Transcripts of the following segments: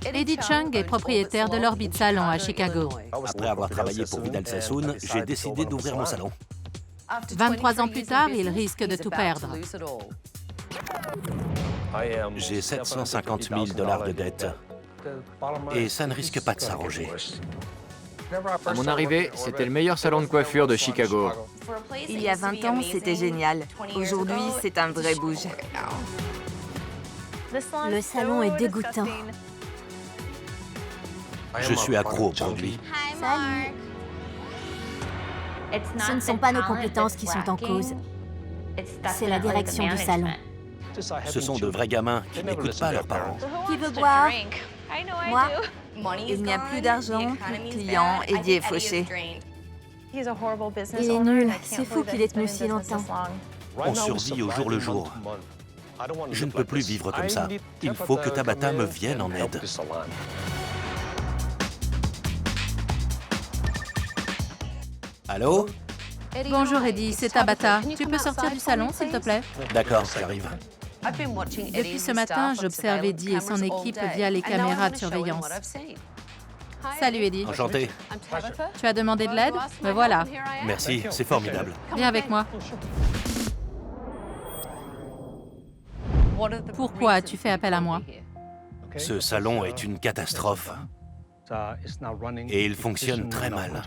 Eddie Chung est propriétaire de l'Orbit Salon à Chicago. Après avoir travaillé pour Vidal Sassoon, j'ai décidé d'ouvrir mon salon. 23 ans plus tard, il risque de tout perdre. J'ai 750 000 $ de dette. Et ça ne risque pas de s'arranger. À mon arrivée, c'était le meilleur salon de coiffure de Chicago. Il y a 20 ans, c'était génial. Aujourd'hui, c'est un vrai bouge. Le salon est dégoûtant. Je suis accro aux produits. Salut. Ce ne sont pas nos compétences qui sont en cause. C'est la direction du salon. Ce sont de vrais gamins qui n'écoutent pas leurs parents. Qui veut boire? Moi? Il n'y a plus d'argent, plus de clients, Eddie est fauché. Il est nul. C'est fou qu'il ait tenu si longtemps. On survit au jour le jour. Je ne peux plus vivre comme ça. Il faut que Tabata me vienne en aide. Allô? Bonjour Eddie, c'est Tabata. Tu peux sortir du salon, s'il te plaît? D'accord, j'arrive. Depuis ce matin, j'observe Eddie et son équipe via les caméras de surveillance. Salut Eddie. Enchanté. Tu as demandé de l'aide? Me voilà. Merci, c'est formidable. Viens avec moi. Pourquoi as-tu fait appel à moi? Ce salon est une catastrophe. Et il fonctionne très mal.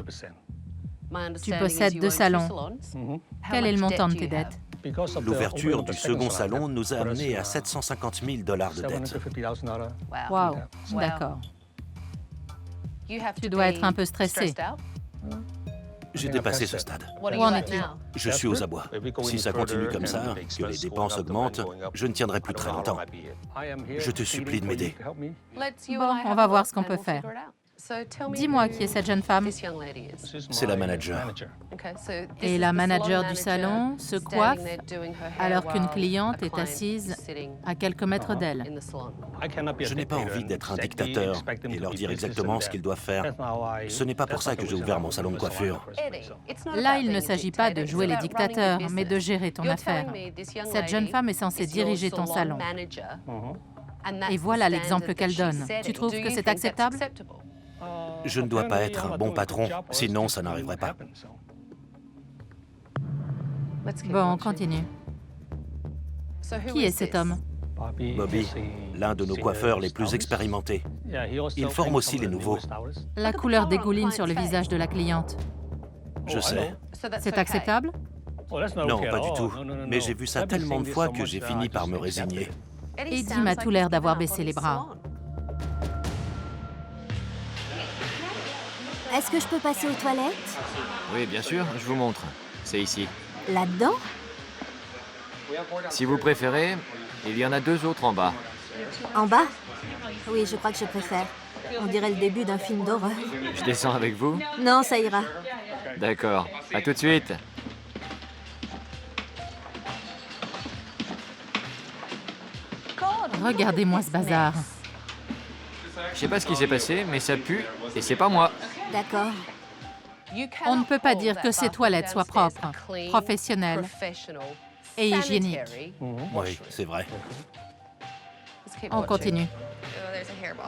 Tu possèdes 2 salons. Quel est le montant de tes dettes? L'ouverture du second salon nous a amené à 750 000 $ de dette. Waouh, d'accord. Tu dois être un peu stressé. J'ai dépassé ce stade. Où en es-tu? Je suis aux abois. Si ça continue comme ça, que les dépenses augmentent, je ne tiendrai plus très longtemps. Je te supplie de m'aider. Bon, on va voir ce qu'on peut faire. Dis-moi qui est cette jeune femme. C'est la manager. Et la manager du salon se coiffe alors qu'une cliente est assise à quelques mètres d'elle. Je n'ai pas envie d'être un dictateur et leur dire exactement ce qu'ils doivent faire. Ce n'est pas pour ça que j'ai ouvert mon salon de coiffure. Là, il ne s'agit pas de jouer les dictateurs, mais de gérer ton affaire. Cette jeune femme est censée diriger ton salon. Et voilà l'exemple qu'elle donne. Tu trouves que c'est acceptable? Je ne dois pas être un bon patron, sinon ça n'arriverait pas. Bon, on continue. Qui est cet homme? Bobby, l'un de nos coiffeurs les plus expérimentés. Il forme aussi les nouveaux. La couleur dégouline sur le visage de la cliente. Je sais. C'est acceptable? Non, pas du tout. Mais j'ai vu ça tellement de fois que j'ai fini par me résigner. Eddie m'a tout l'air d'avoir baissé les bras. Est-ce que je peux passer aux toilettes? Oui, bien sûr, je vous montre. C'est ici. Là-dedans? Si vous préférez, il y en a 2 autres en bas. En bas? Oui, je crois que je préfère. On dirait le début d'un film d'horreur. Je descends avec vous? Non, ça ira. D'accord. À tout de suite. Regardez-moi ce bazar. Je sais pas ce qui s'est passé, mais ça pue et c'est pas moi. D'accord. On ne peut pas dire que ces toilettes soient propres, professionnelles et hygiéniques. Oui, c'est vrai. On continue.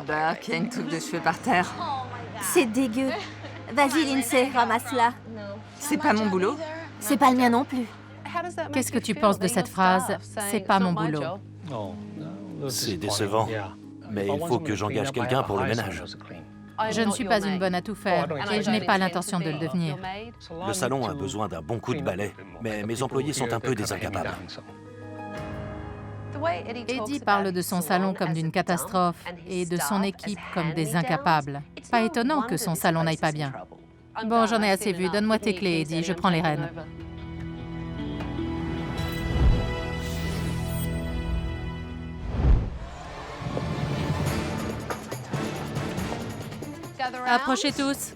Bah, il y a une touffe de cheveux par terre. C'est dégueu. Vas-y, Lindsay, ramasse-la. C'est pas mon boulot. C'est pas le mien non plus. Qu'est-ce que tu penses de cette phrase? C'est pas mon boulot. C'est décevant. Mais il faut que j'engage quelqu'un pour le ménage. Je ne suis pas une bonne à tout faire et je n'ai pas l'intention de le devenir. Le salon a besoin d'un bon coup de balai, mais mes employés sont un peu des incapables. Eddie parle de son salon comme d'une catastrophe et de son équipe comme des incapables. Pas étonnant que son salon n'aille pas bien. Bon, j'en ai assez vu. Donne-moi tes clés, Eddie. Je prends les rênes. Approchez tous.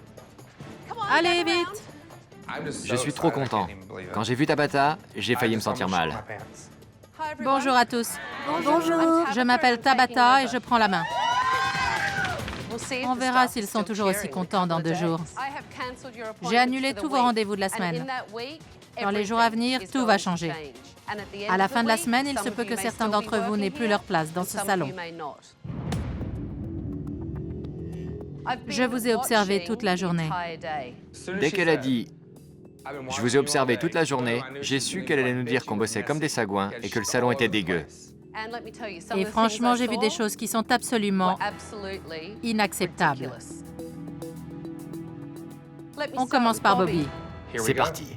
Allez, vite. Je suis trop content. Quand j'ai vu Tabata, j'ai failli me sentir mal. Bonjour à tous. Bonjour. Je m'appelle Tabata et je prends la main. On verra s'ils sont toujours aussi contents dans 2 jours. J'ai annulé tous vos rendez-vous de la semaine. Dans les jours à venir, tout va changer. À la fin de la semaine, il se peut que certains d'entre vous n'aient plus leur place dans ce salon. Je vous ai observé toute la journée. Dès qu'elle a dit « Je vous ai observé toute la journée », j'ai su qu'elle allait nous dire qu'on bossait comme des sagouins et que le salon était dégueu. Et franchement, j'ai vu des choses qui sont absolument inacceptables. On commence par Bobby. C'est parti.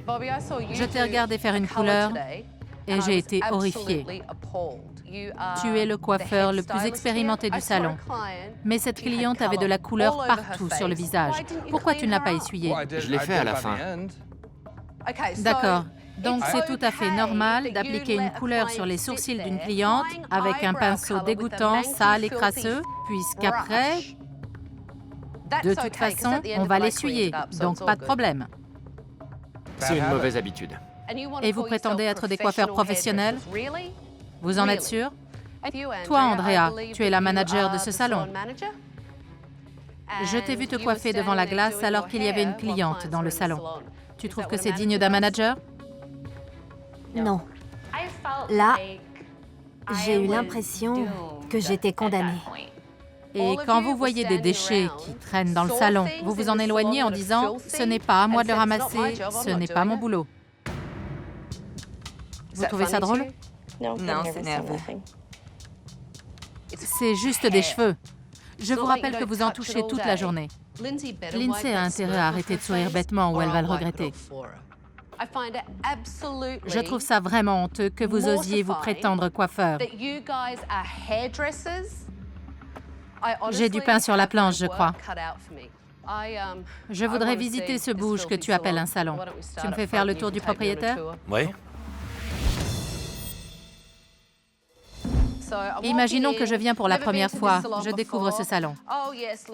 Je t'ai regardé faire une couleur et j'ai été horrifiée. Tu es le coiffeur le plus expérimenté du salon. Mais cette cliente avait de la couleur partout sur le visage. Pourquoi tu ne l'as pas essuyée? Je l'ai fait à la fin. D'accord. Donc c'est tout à fait normal d'appliquer une couleur sur les sourcils d'une cliente avec un pinceau dégoûtant, sale et crasseux, puisqu'après, de toute façon, on va l'essuyer, donc pas de problème. C'est une mauvaise habitude. Et vous prétendez être des coiffeurs professionnels? Vous en êtes sûr? Toi, Andrea, tu es la manager de ce salon. Je t'ai vu te coiffer devant la glace alors qu'il y avait une cliente dans le salon. Tu trouves que c'est digne d'un manager? Non. Là, j'ai eu l'impression que j'étais condamnée. Et quand vous voyez des déchets qui traînent dans le salon, vous vous en éloignez en disant « Ce n'est pas à moi de le ramasser, ce n'est pas mon boulot ». Vous trouvez ça drôle? Non, c'est nerveux. C'est juste des cheveux. Je vous rappelle que vous en touchez toute la journée. Lindsay a intérêt à arrêter de sourire bêtement ou elle va le regretter. Je trouve ça vraiment honteux que vous osiez vous prétendre coiffeur. J'ai du pain sur la planche, je crois. Je voudrais visiter ce bouge que tu appelles un salon. Tu me fais faire le tour du propriétaire? Oui. Imaginons que je viens pour la première fois. Je découvre ce salon.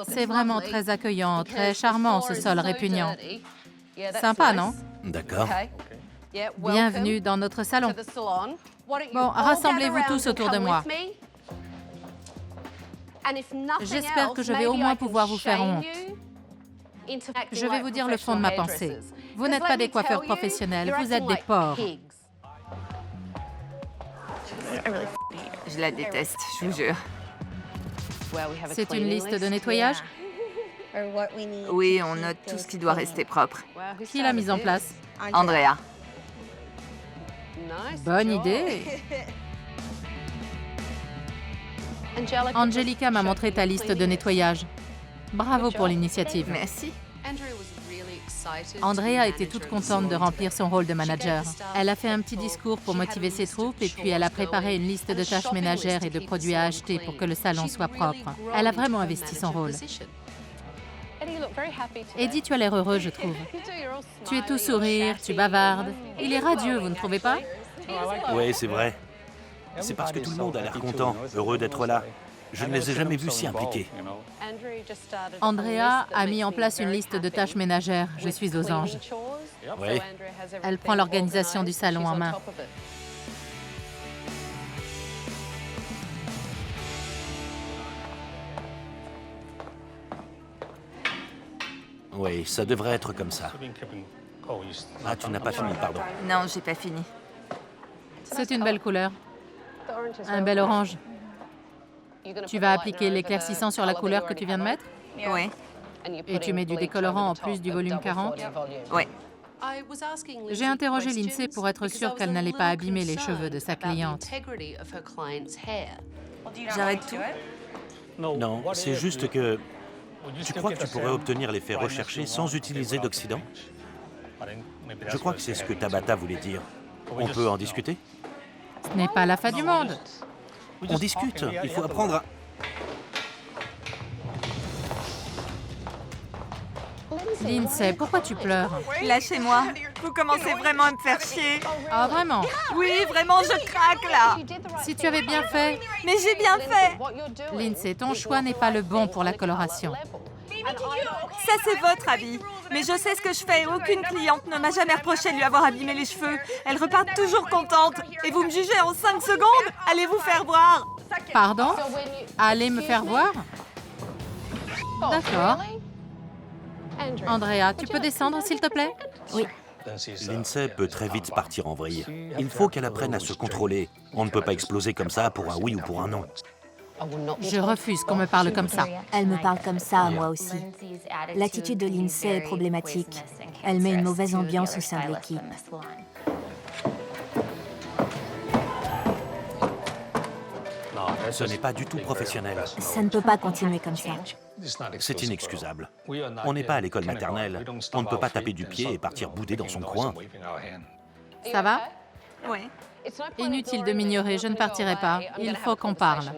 C'est vraiment très accueillant, très charmant, ce sol répugnant. Sympa, non? D'accord. Bienvenue dans notre salon. Bon, rassemblez-vous tous autour de moi. J'espère que je vais au moins pouvoir vous faire honte. Je vais vous dire le fond de ma pensée. Vous n'êtes pas des coiffeurs professionnels, vous êtes des porcs. Je la déteste, je vous jure. C'est une liste de nettoyage? Oui, on note tout ce qui doit rester propre. Qui l'a mise en place? Andrea. Bonne idée. Angelica m'a montré ta liste de nettoyage. Bravo pour l'initiative. Merci. Andrea était toute contente de remplir son rôle de manager. Elle a fait un petit discours pour motiver ses troupes et puis elle a préparé une liste de tâches ménagères et de produits à acheter pour que le salon soit propre. Elle a vraiment investi son rôle. Eddie, tu as l'air heureux, je trouve. Tu es tout sourire, tu bavardes. Il est radieux, vous ne trouvez pas? Oui, c'est vrai. C'est parce que tout le monde a l'air content, heureux d'être là. Je ne les ai jamais vus si impliqués. Andrea a mis en place une liste de tâches ménagères. Je suis aux anges. Oui. Elle prend l'organisation du salon en main. Oui, ça devrait être comme ça. Ah, tu n'as pas fini, pardon. Non, j'ai pas fini. C'est une belle couleur. Un bel orange. Tu vas appliquer l'éclaircissant sur la couleur que tu viens de mettre? Oui. Et tu mets du décolorant en plus du volume 40? Oui. J'ai interrogé Lindsay pour être sûre qu'elle n'allait pas abîmer les cheveux de sa cliente. J'arrête tout? Non, c'est juste que... Tu crois que tu pourrais obtenir l'effet recherché sans utiliser d'oxydant? Je crois que c'est ce que Tabata voulait dire. On peut en discuter? Ce n'est pas la fin du monde. On discute, il faut apprendre à... Lindsay, pourquoi tu pleures? Lâchez-moi. Vous commencez vraiment à me faire chier. Ah, vraiment? Oui, vraiment, je craque là. Si tu avais bien fait... Mais j'ai bien fait. Lindsay, ton choix n'est pas le bon pour la coloration. Ça, c'est votre avis. Mais je sais ce que je fais. Aucune cliente ne m'a jamais reproché de lui avoir abîmé les cheveux. Elle repart toujours contente. Et vous me jugez en 5 secondes? Allez vous faire voir. Pardon? Allez me faire voir? D'accord. Andrea, tu peux descendre, s'il te plaît? Oui. Lindsay peut très vite partir en vrille. Il faut qu'elle apprenne à se contrôler. On ne peut pas exploser comme ça pour un oui ou pour un non. Je refuse qu'on me parle comme ça. Elle me parle comme ça à moi aussi. L'attitude de Lindsay est problématique. Elle met une mauvaise ambiance au sein de l'équipe. Ce n'est pas du tout professionnel. Ça ne peut pas continuer comme ça. C'est inexcusable. On n'est pas à l'école maternelle. On ne peut pas taper du pied et partir bouder dans son coin. Ça va? Ouais. Inutile de m'ignorer, je ne partirai pas. Il faut qu'on parle.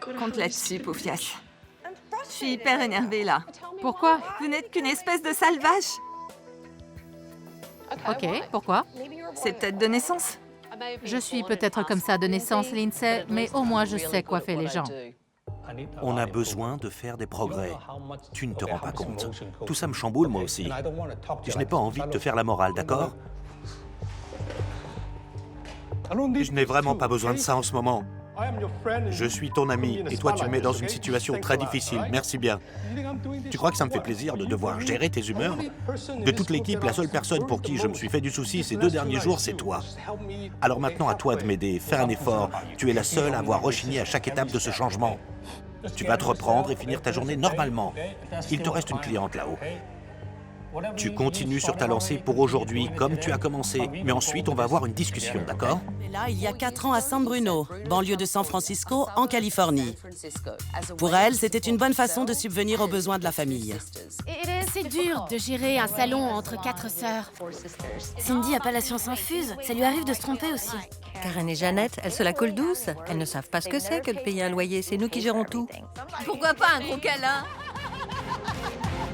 Compte là-dessus, Poufias. Je suis hyper énervée, là. Pourquoi? Vous n'êtes qu'une espèce de sale vache. Ok, pourquoi? C'est peut-être de naissance. Je suis peut-être comme ça de naissance, Lindsay, mais au moins je sais coiffer les gens. On a besoin de faire des progrès. Tu ne te rends pas compte. Tout ça me chamboule, moi aussi. Je n'ai pas envie de te faire la morale, d'accord? Je n'ai vraiment pas besoin de ça en ce moment. Je suis ton ami et toi tu me mets dans une situation très difficile, merci bien. Tu crois que ça me fait plaisir de devoir gérer tes humeurs? De toute l'équipe, la seule personne pour qui je me suis fait du souci ces 2 derniers jours, c'est toi. Alors maintenant à toi de m'aider, fais un effort. Tu es la seule à avoir rechigné à chaque étape de ce changement. Tu vas te reprendre et finir ta journée normalement. Il te reste une cliente là-haut. Tu continues sur ta lancée pour aujourd'hui, comme tu as commencé. Mais ensuite, on va avoir une discussion, d'accord? Là, il y a 4 ans à San Bruno, banlieue de San Francisco, en Californie. Pour elle, c'était une bonne façon de subvenir aux besoins de la famille. C'est dur de gérer un salon entre 4 sœurs. Cindy a pas la science infuse. Ça lui arrive de se tromper aussi. Karen et Jeannette, elles se la coulent douce. Elles ne savent pas ce que c'est que de payer un loyer. C'est nous qui gérons tout. Pourquoi pas un gros câlin?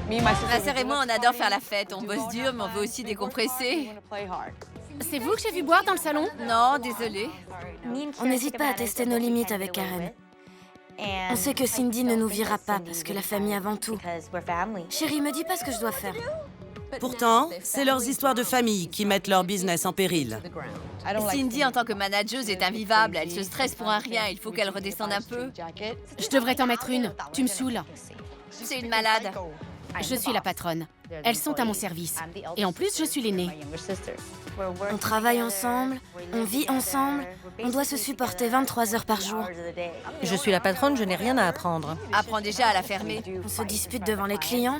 Ma sœur et moi, on adore faire la fête. On bosse dur, mais on veut aussi décompresser. C'est vous que j'ai vu boire dans le salon? Non, désolée. On n'hésite pas à tester nos limites avec Karen. On sait que Cindy ne nous virera pas parce que la famille avant tout. Chérie, me dis pas ce que je dois faire. Pourtant, c'est leurs histoires de famille qui mettent leur business en péril. Cindy, en tant que manageuse, est invivable. Elle se stresse pour un rien. Il faut qu'elle redescende un peu. Je devrais t'en mettre une. Tu me saoules. C'est une malade. Je suis la patronne. Elles sont à mon service. Et en plus, je suis l'aînée. On travaille ensemble, on vit ensemble, on doit se supporter 23 heures par jour. Je suis la patronne, je n'ai rien à apprendre. Apprends déjà à la fermer. On se dispute devant les clients.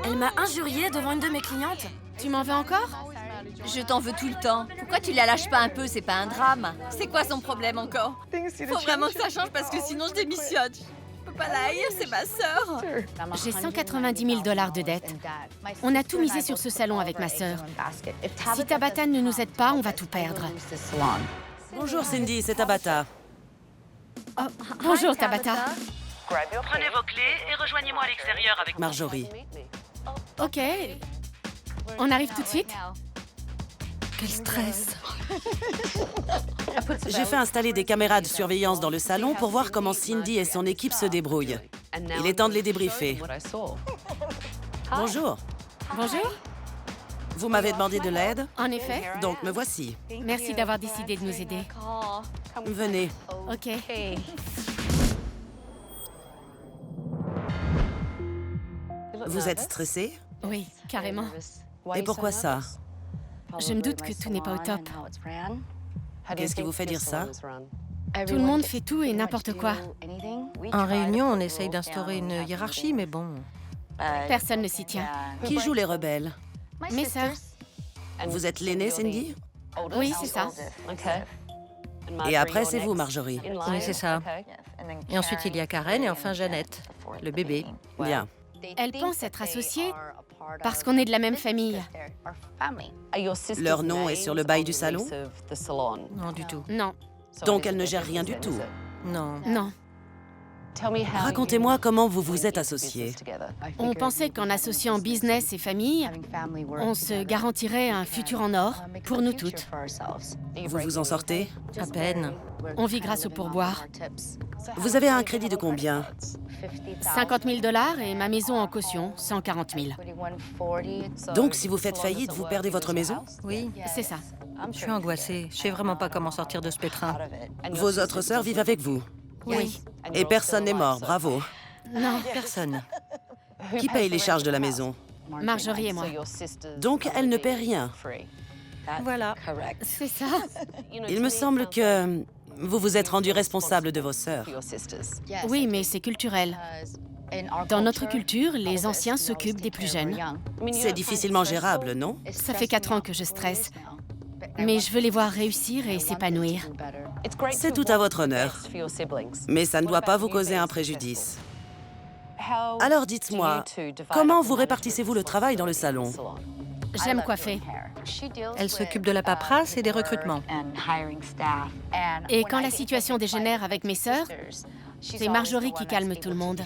Elle m'a injuriée devant une de mes clientes. Tu m'en veux encore? Je t'en veux tout le temps. Pourquoi tu la lâches pas un peu? C'est pas un drame. C'est quoi son problème encore? Faut vraiment que ça change parce que sinon je démissionne. Je peux pas la haïr, c'est ma sœur. J'ai 190 000 $ de dette. On a tout misé sur ce salon avec ma sœur. Si Tabata ne nous aide pas, on va tout perdre. Bonjour Cindy, c'est Tabata. Oh, bonjour Tabata. Prenez vos clés et rejoignez-moi à l'extérieur avec Marjorie. Ok. On arrive tout de suite? Quel stress! J'ai fait installer des caméras de surveillance dans le salon pour voir comment Cindy et son équipe se débrouillent. Il est temps de les débriefer. Bonjour. Bonjour. Vous m'avez demandé de l'aide, En effet. donc me voici. Merci d'avoir décidé de nous aider. Venez. Ok. Vous êtes stressé? Oui, carrément. Et pourquoi ça? Je me doute que tout n'est pas au top. Qu'est-ce qui vous fait dire ça? Tout le monde fait tout et n'importe quoi. En réunion, on essaye d'instaurer une hiérarchie, mais bon... Personne ne s'y tient. Qui joue les rebelles? Mes sœurs. Vous êtes l'aînée, Cindy? Oui, c'est ça. Et après, c'est vous, Marjorie. Oui, c'est ça. Et ensuite, il y a Karen et enfin Jeannette, le bébé. Bien. Elles pensent être associées parce qu'on est de la même famille. Leur nom est sur le bail du salon? Non, du tout. Non, Donc elles ne gèrent rien du tout. Non. non. Racontez-moi comment vous vous êtes associés. On pensait qu'en associant business et famille, on se garantirait un futur en or pour nous toutes. Vous vous en sortez? À peine. On vit grâce au pourboire. Vous avez un crédit de combien? 50 000 $ et ma maison en caution, 140 000. Donc si vous faites faillite, vous perdez votre maison? Oui, C'est ça. je suis angoissée. Je sais vraiment pas comment sortir de ce pétrin. Vos autres sœurs vivent avec vous? Oui. Et personne n'est mort, bravo. Non, Personne. Qui paye les charges de la maison? Marjorie et moi. Donc elle ne paie rien. Voilà. C'est ça. Il me semble que Vous vous êtes rendu responsable de vos sœurs. Oui, mais c'est culturel. Dans notre culture, les anciens s'occupent des plus jeunes. C'est difficilement gérable, non? Ça fait 4 ans que je stresse. Mais je veux les voir réussir et s'épanouir. C'est tout à votre honneur. Mais ça ne doit pas vous causer un préjudice. Alors dites-moi, comment vous répartissez-vous le travail dans le salon? J'aime coiffer. Elle s'occupe de la paperasse et des recrutements. Et quand la situation dégénère avec mes sœurs, c'est Marjorie qui calme tout le monde.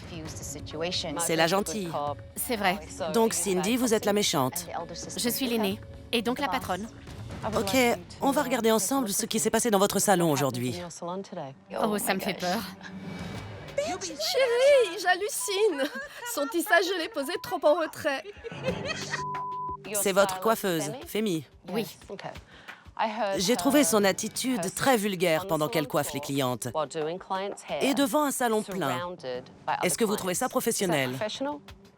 C'est la gentille. C'est vrai. Donc Cindy, vous êtes la méchante. Je suis l'aînée, et donc la patronne. Ok, on va regarder ensemble ce qui s'est passé dans votre salon aujourd'hui. Oh, ça me fait peur. Chérie, j'hallucine. Son tissage, je l'ai posé trop en retrait. C'est votre coiffeuse, Femi. Oui. J'ai trouvé son attitude très vulgaire pendant qu'elle coiffe les clientes. Et devant un salon plein. Est-ce que vous trouvez ça professionnel?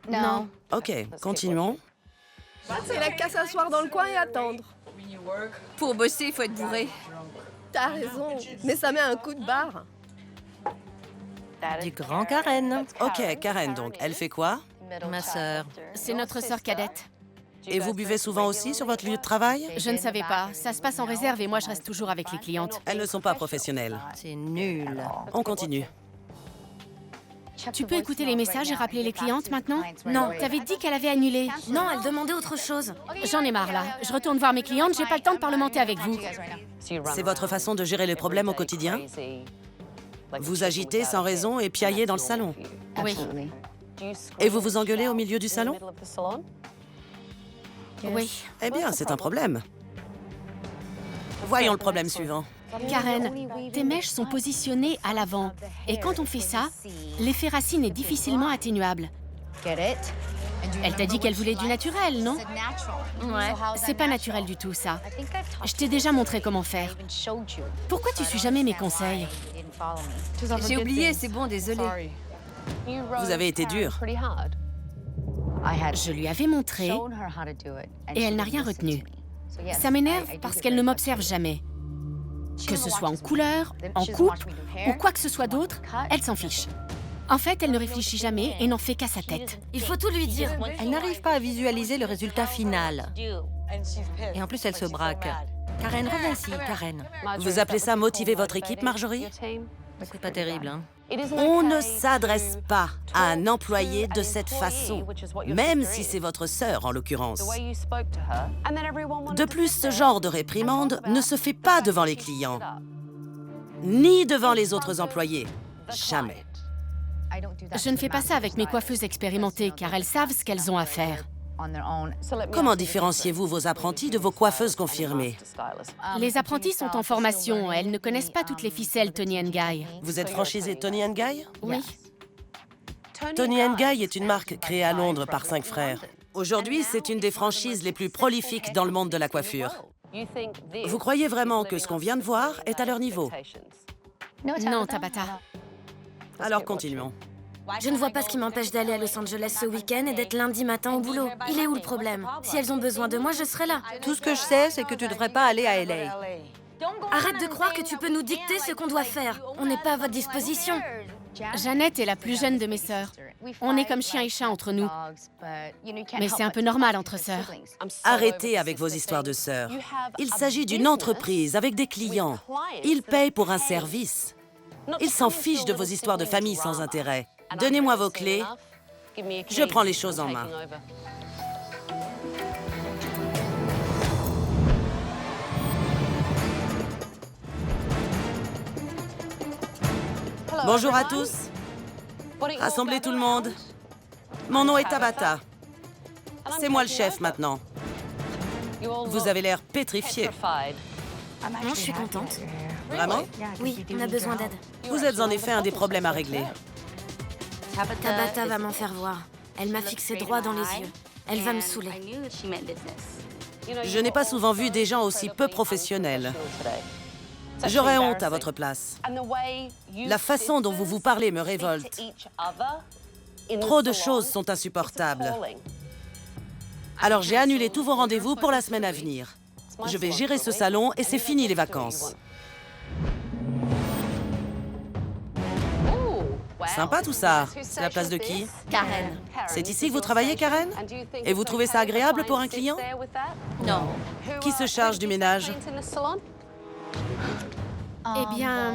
Non. Ok, continuons. Elle a qu'à s'asseoir dans le coin et attendre. Pour bosser, il faut être bourré. T'as raison, mais ça met un coup de barre. Du grand Karen. Ok, Karen donc, elle fait quoi? Ma sœur. C'est notre sœur cadette. Et vous buvez souvent aussi sur votre lieu de travail? Je ne savais pas. Ça se passe en réserve et moi, je reste toujours avec les clientes. Elles ne sont pas professionnelles. C'est nul. On continue. Tu peux écouter les messages et rappeler les clientes maintenant? Non, t'avais dit qu'elle avait annulé. Non, elle demandait autre chose. J'en ai marre là. Je retourne voir mes clientes, j'ai pas le temps de parlementer avec vous. C'est votre façon de gérer les problèmes au quotidien? Vous agitez sans raison et piaillez dans le salon. Oui. Et vous vous engueulez au milieu du salon? Oui. Eh bien, c'est un problème. Voyons le problème suivant. Karen, tes mèches sont positionnées à l'avant. Et quand on fait ça, l'effet racine est difficilement atténuable. Elle t'a dit qu'elle voulait du naturel, non? Ouais. C'est pas naturel du tout, ça. Je t'ai déjà montré comment faire. Pourquoi tu suis jamais mes conseils? J'ai oublié, c'est bon, désolé. Vous avez été dur. Je lui avais montré et elle n'a rien retenu. Ça m'énerve parce qu'elle ne m'observe jamais. Que ce soit en couleur, en coupe ou quoi que ce soit d'autre, elle s'en fiche. En fait, elle ne réfléchit jamais et n'en fait qu'à sa tête. Il faut tout lui dire. Elle n'arrive pas à visualiser le résultat final. Et en plus, elle se braque. Karen, reviens ici, Karen. Vous appelez ça motiver votre équipe, Marjorie? C'est pas terrible, hein? On ne s'adresse pas à un employé de cette façon, même si c'est votre sœur en l'occurrence. De plus, ce genre de réprimande ne se fait pas devant les clients, ni devant les autres employés. Jamais. Je ne fais pas ça avec mes coiffeuses expérimentées, car elles savent ce qu'elles ont à faire. Comment différenciez-vous vos apprentis de vos coiffeuses confirmées? Les apprentis sont en formation, elles ne connaissent pas toutes les ficelles Toni & Guy. Vous êtes franchisé Toni & Guy? Oui. Toni & Guy est une marque créée à Londres par 5 frères. Aujourd'hui, c'est une des franchises les plus prolifiques dans le monde de la coiffure. Vous croyez vraiment que ce qu'on vient de voir est à leur niveau? Non, Tabata. Alors continuons. Je ne vois pas ce qui m'empêche d'aller à Los Angeles ce week-end et d'être lundi matin au boulot. Il est où le problème? Si elles ont besoin de moi, je serai là. Tout ce que je sais, c'est que tu devrais pas aller à LA. Arrête de croire que tu peux nous dicter ce qu'on doit faire. On n'est pas à votre disposition. Jeannette est la plus jeune de mes sœurs. On est comme chien et chat entre nous. Mais c'est un peu normal entre sœurs. Arrêtez avec vos histoires de sœurs. Il s'agit d'une entreprise avec des clients. Ils payent pour un service. Ils s'en fichent de vos histoires de famille sans intérêt. Donnez-moi vos clés. Je prends les choses en main. Bonjour à tous. Rassemblez tout le monde. Mon nom est Tabata. C'est moi le chef maintenant. Vous avez l'air pétrifié. Non, je suis contente. Vraiment? Oui, on a besoin d'aide. Vous êtes en effet un des problèmes à régler. Tabata va m'en faire voir. Elle m'a fixé droit dans les yeux. Elle va me saouler. Je n'ai pas souvent vu des gens aussi peu professionnels. J'aurais honte à votre place. La façon dont vous vous parlez me révolte. Trop de choses sont insupportables. Alors j'ai annulé tous vos rendez-vous pour la semaine à venir. Je vais gérer ce salon et c'est fini les vacances. Sympa tout ça. C'est la place de qui? Karen. C'est ici que vous travaillez, Karen? Et vous trouvez ça agréable pour un client? Non. Qui se charge du ménage? Eh bien,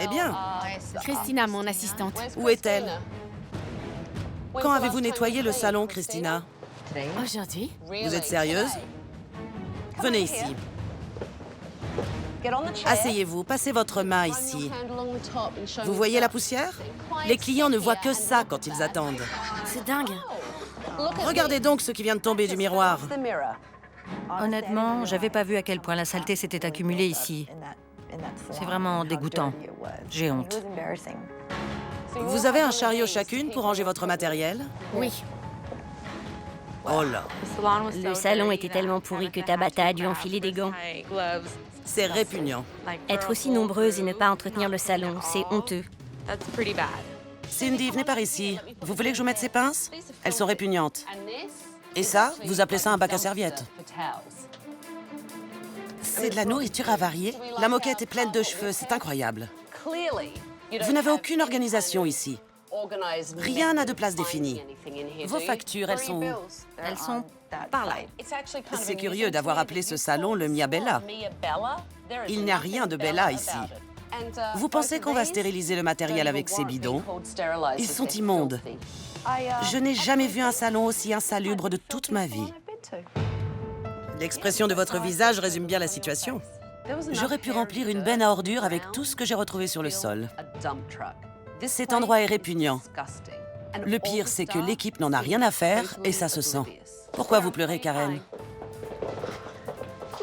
Eh bien, Christina, mon assistante. où est-elle? Quand avez-vous nettoyé le salon, Christina? Aujourd'hui? Vous êtes sérieuse? Venez ici. Asseyez-vous, passez votre main ici. Vous voyez la poussière? Les clients ne voient que ça quand ils attendent. C'est dingue. Regardez donc ce qui vient de tomber du miroir. Honnêtement, j'avais pas vu à quel point la saleté s'était accumulée ici. C'est vraiment dégoûtant. J'ai honte. Vous avez un chariot chacune pour ranger votre matériel? Oui. Oh là, Le salon était tellement pourri que Tabata a dû enfiler des gants. c'est répugnant. Être aussi nombreuse et ne pas entretenir le salon, c'est honteux. Cindy, venez par ici. Vous voulez que je vous mette ces pinces? Elles sont répugnantes. Et ça, vous appelez ça un bac à serviettes? C'est de la nourriture avariée. La moquette est pleine de cheveux, c'est incroyable. Vous n'avez aucune organisation ici. Rien n'a de place définie. Vos factures, elles sont où? Elles sont par là. C'est curieux d'avoir appelé ce salon le Mia Bella. Il n'y a rien de Bella ici. Vous pensez qu'on va stériliser le matériel avec ces bidons? Ils sont immondes. Je n'ai jamais vu un salon aussi insalubre de toute ma vie. L'expression de votre visage résume bien la situation. J'aurais pu remplir une benne à ordures avec tout ce que j'ai retrouvé sur le sol. Cet endroit est répugnant. Le pire, c'est que l'équipe n'en a rien à faire et ça se sent. Pourquoi vous pleurez, Karen?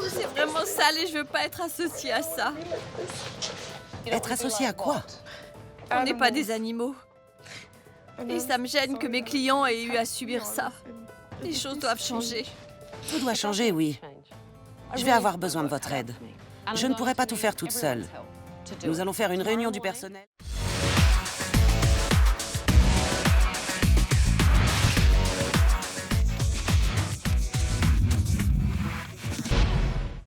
C'est vraiment sale et je veux pas être associée à ça. Être associé à quoi? On n'est pas des animaux. Et ça me gêne que mes clients aient eu à subir ça. Les choses doivent changer. Tout doit changer, oui. Je vais avoir besoin de votre aide. Je ne pourrai pas tout faire toute seule. Nous allons faire une réunion du personnel.